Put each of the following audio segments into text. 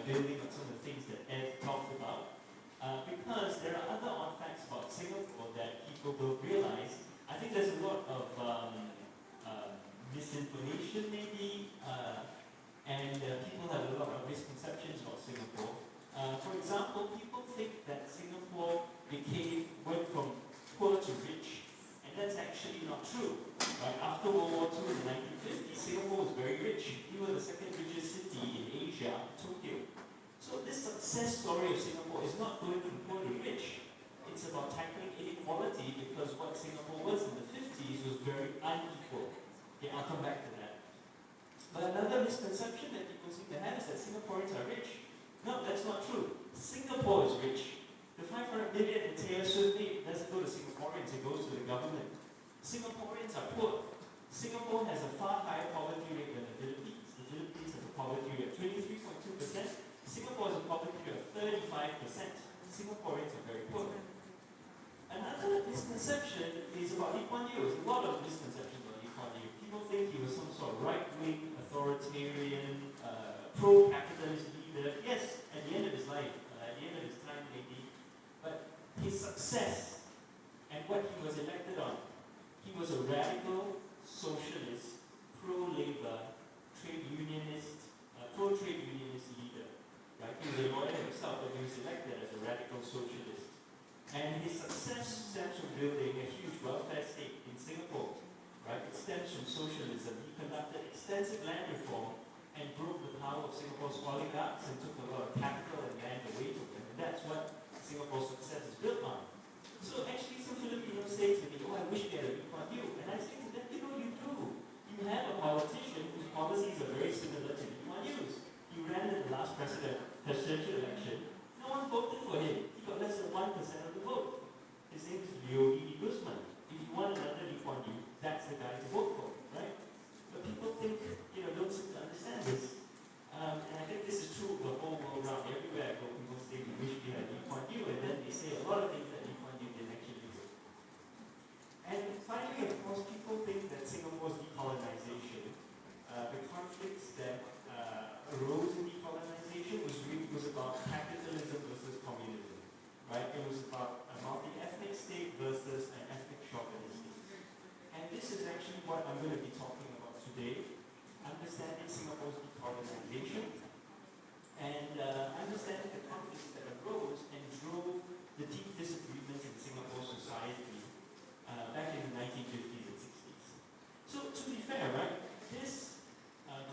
building on some of the things that Ed talked about, because there are other artifacts about Singapore that people don't realize. I think there's a lot of misinformation maybe, and people have a lot of misconceptions about Singapore. For example, people think that Singapore went from poor to rich, and that's actually not true. Right? After World War II in the 1950s, Singapore was very rich. We were the second richest city in Asia, Tokyo. So this success story of Singapore is not going from poor to rich. It's about tackling inequality, because what Singapore was in the 50s was very unequal. Okay, I'll come back to that. But another misconception that people seem to have is that Singaporeans are rich. No, that's not true. Singapore is rich. The 500 million in Taylor Swift doesn't go to Singaporeans, it goes to the government. Singaporeans are poor. Singapore has a far higher poverty rate than the Philippines. The Philippines has a poverty rate of 23.2%. Singapore has a poverty rate of 35%. Singaporeans are very poor. Another misconception is about Lee Kuan Yew. There's a lot of misconceptions about Lee Kuan Yew. People think he was some sort of right-wing, authoritarian, pro-capitalist leader. Yes, at the end of his life, at the end of his time maybe. But his success and what he was elected on, he was a radical, socialist, pro-labor, pro-trade unionist leader. Right? He was a lawyer himself, but he was elected as a radical socialist. And his success stems from building a huge welfare state in Singapore. Right? It stems from socialism. He conducted extensive land reform and broke the power of Singapore's oligarchs and took a lot of capital and land away from them. And that's what Singapore's success is built on. So actually some Filipinos say to me, oh, I wish we had a Lee Kuan Yew. And I say to them, you know, you do. You have a politician whose policies are very similar to Lee Kuan Yew's. He ran in the last presidential election. No one voted for him. He got less than 1% of the vote. His name is Yogi Guzman. If you want another Lee Kuan Yew, that's the guy to vote for, right? But people think, don't seem to understand this. And I think this is true the whole world around. Everywhere I go, people say we wish we had Lee Kuan Yew, and then they say a lot of things that Lee Kuan Yew didn't actually do. And finally, of course, people think that Singapore's decolonization, the conflicts that arose in decolonization was about capitalism versus communism, right? It was about a multi-ethnic state versus an ethnic chauvinist state. And this is actually what I'm going to be talking about today, understanding Singapore's decolonization and understanding the conflicts that arose and drove the deep disagreements in Singapore society back in the 1950s and 60s. So to be fair, right, this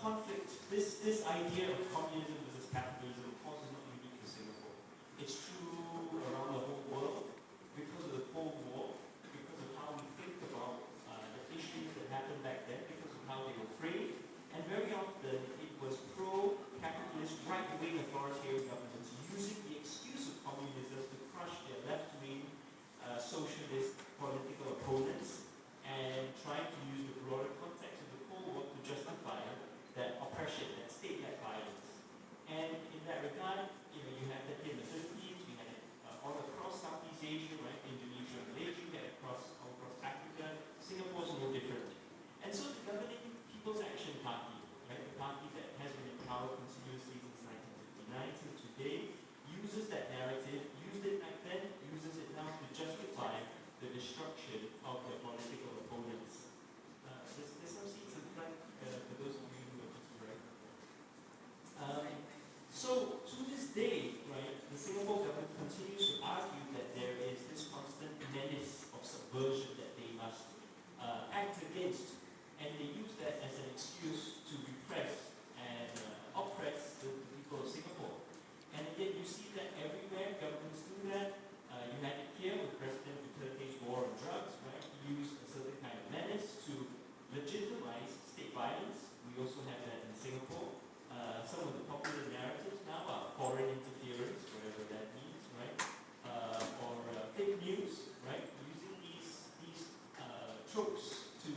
conflict, this idea of communism versus capitalism, of course, is not unique to Singapore. It's true around the whole world because of the Cold War, because of how we think about the issues that happened back then, because of how they were framed, and very often it was pro-capitalist, right-wing authoritarian governments using the excuse of communism to crush their left-wing socialist political opponents and trying to use the broader context of the Cold War to justify that oppression, that state-led violence. And in that regard, you had that in the Philippines, we had it all across Southeast Asia, right? Indonesia, Malaysia, we had it all across Africa. Singapore's no different. And so the governing People's Action Party, right, the party that has been in power continuously since 1959 till today, uses that narrative, used it back then, uses it now to justify the destruction of their political opponents. There's some seats in front for those of you who are just right. So to this day, right, the Singapore government continues to argue that there is this constant menace of subversion that they must act against, and they use that as an excuse to repress and oppress the people of Singapore. And yet you see that everywhere governments do that. You had it here with President Duterte's war on drugs, right? He used a certain kind of menace to legitimize state violence. We also have that in Singapore. Some of the popular narratives now are foreign interference, whatever that means, right? Or fake news, right? Using these tropes to